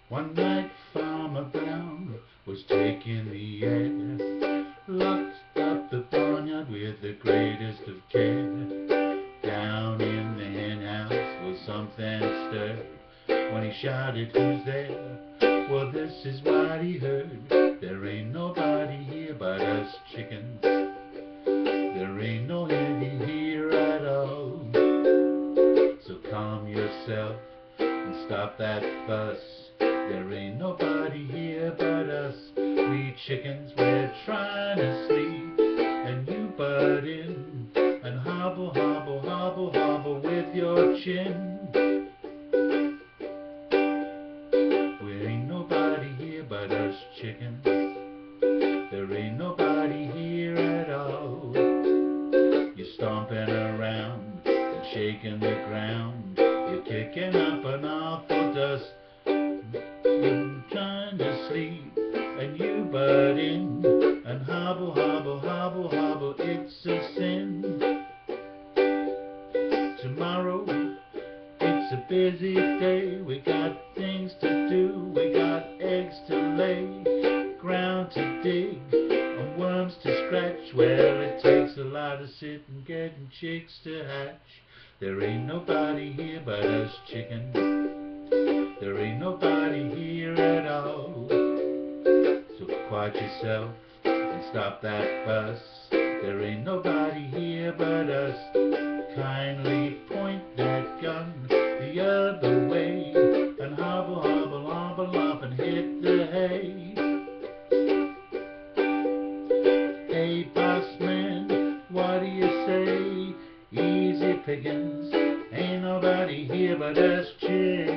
One night Farmer Brown was taking the air, locked up the barnyard with the greatest of care. Down in the hen house was something stirred. When he shouted, "Who's there?" Well, this is what he heard. "There ain't nobody here but us chickens. There ain't no lady here at all. So calm yourself and stop that fuss. There ain't nobody here but us. We chickens, we're trying to sleep, and you butt in and hobble, hobble, hobble, hobble with your chin. There ain't nobody here but us chickens. There ain't nobody here at all. You're stomping around and shaking the ground. You're kicking up an awful dust. You're trying to sleep, and you butt in and hobble, hobble, hobble, hobble. It's a sin. Tomorrow, it's a busy day. We got things to do. We got eggs to lay, ground to dig, and worms to scratch. Well, it takes a lot of sitting, getting chicks to hatch. There ain't nobody here but us chickens. There ain't nobody here at all. So quiet yourself and stop that fuss. There ain't nobody here but us. Kindly point that gun the other way and hobble, hobble, hobble up and hit the hay. Hey, boss man, what do you say? Easy pickings, ain't nobody here but us chickens.